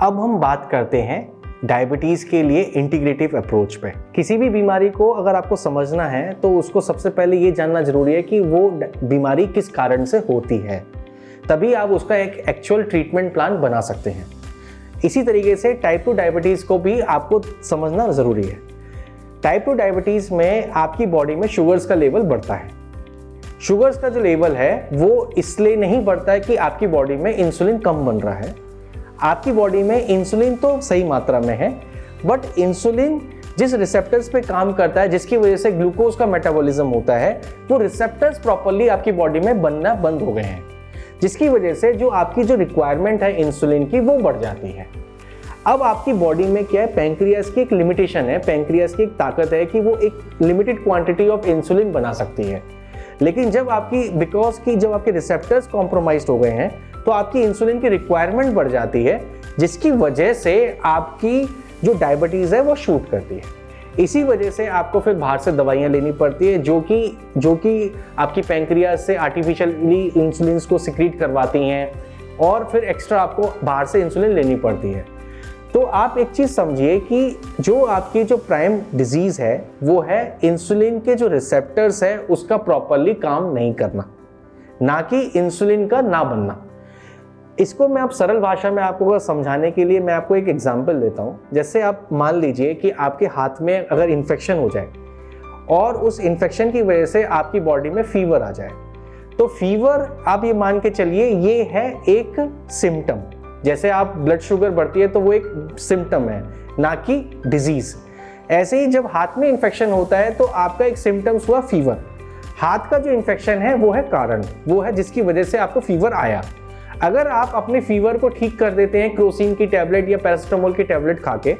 अब हम बात करते हैं डायबिटीज़ के लिए इंटीग्रेटिव अप्रोच पे। किसी भी बीमारी को अगर आपको समझना है तो उसको सबसे पहले ये जानना जरूरी है कि वो बीमारी किस कारण से होती है, तभी आप उसका एक एक्चुअल ट्रीटमेंट प्लान बना सकते हैं। इसी तरीके से टाइप 2 डायबिटीज़ को भी आपको समझना ज़रूरी है। टाइप 2 डायबिटीज़ में आपकी बॉडी में शुगर्स का लेवल बढ़ता है। शुगर्स का जो लेवल है वो इसलिए नहीं बढ़ता है कि आपकी बॉडी में इंसुलिन कम बन रहा है। आपकी बॉडी में इंसुलिन तो सही मात्रा में है, बट इंसुलिन जिस रिसेप्टर्स पे काम करता है, जिसकी वजह से ग्लूकोज का मेटाबॉलिज्म होता है, वो रिसेप्टर्स प्रॉपर्ली आपकी बॉडी में बनना बंद हो गए हैं, जिसकी वजह से जो आपकी जो रिक्वायरमेंट है इंसुलिन की वो बढ़ जाती है। अब आपकी बॉडी में क्या है, पैंक्रियास की एक लिमिटेशन है, पैंक्रियास की एक ताकत है कि वो एक लिमिटेड क्वांटिटी ऑफ इंसुलिन बना सकती है। लेकिन जब आपके रिसेप्टर्स कॉम्प्रोमाइज्ड हो गए हैं तो आपकी इंसुलिन की रिक्वायरमेंट बढ़ जाती है, जिसकी वजह से आपकी जो डायबिटीज़ है वो शूट करती है। इसी वजह से आपको फिर बाहर से दवाइयाँ लेनी पड़ती है जो कि आपकी पैंक्रियास से आर्टिफिशियली इंसुलिन को सिक्रीट करवाती हैं और फिर एक्स्ट्रा आपको बाहर से इंसुलिन लेनी पड़ती है। तो आप एक चीज़ समझिए कि जो आपकी जो प्राइम डिजीज़ है वो है इंसुलिन के जो रिसेप्टर्स है उसका प्रॉपरली काम नहीं करना, ना कि इंसुलिन का ना बनना। इसको मैं आप सरल भाषा में आपको समझाने के लिए मैं आपको एक एग्जांपल देता हूँ। जैसे आप मान लीजिए कि आपके हाथ में अगर इन्फेक्शन हो जाए और उस इन्फेक्शन की वजह से आपकी बॉडी में फीवर आ जाए, तो फीवर आप ये मान के चलिए ये है एक सिम्टम। जैसे आप ब्लड शुगर बढ़ती है तो वो एक सिम्टम है, ना कि डिजीज। ऐसे ही जब हाथ में इन्फेक्शन होता है तो आपका एक सिम्टम्स हुआ फीवर। हाथ का जो इन्फेक्शन है वो है कारण, वो है जिसकी वजह से आपको फीवर आया। अगर आप अपने फीवर को ठीक कर देते हैं क्रोसिन की टैबलेट या पैरासिटामोल की टैबलेट खा के,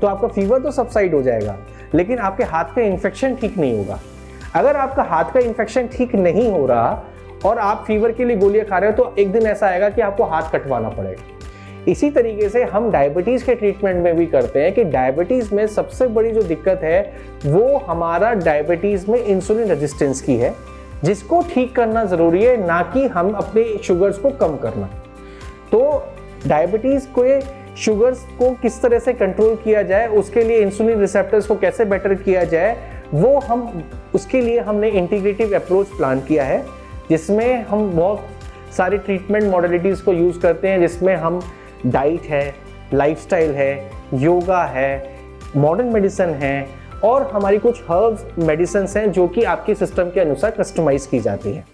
तो आपका फीवर तो सबसाइड हो जाएगा, लेकिन आपके हाथ का इन्फेक्शन ठीक नहीं होगा। अगर आपका हाथ का इन्फेक्शन ठीक नहीं हो रहा और आप फीवर के लिए गोलियां खा रहे हो तो एक दिन ऐसा आएगा कि आपको हाथ कटवाना पड़ेगा। इसी तरीके से हम डायबिटीज़ के ट्रीटमेंट में भी करते हैं कि डायबिटीज़ में सबसे बड़ी जो दिक्कत है वो हमारा डायबिटीज़ में इंसुलिन रेजिस्टेंस की है, जिसको ठीक करना ज़रूरी है, ना कि हम अपने शुगर्स को कम करना। तो डायबिटीज़ को शुगर्स को किस तरह से कंट्रोल किया जाए, उसके लिए इंसुलिन रिसेप्टर्स को कैसे बेटर किया जाए, उसके लिए हमने इंटीग्रेटिव अप्रोच प्लान किया है, जिसमें हम बहुत सारी ट्रीटमेंट मॉडलिटीज़ को यूज़ करते हैं, जिसमें हम डाइट है, लाइफस्टाइल है, योगा है, मॉडर्न मेडिसिन है और हमारी कुछ हर्ब्स मेडिसिन हैं जो कि आपके सिस्टम के अनुसार कस्टमाइज की जाती है।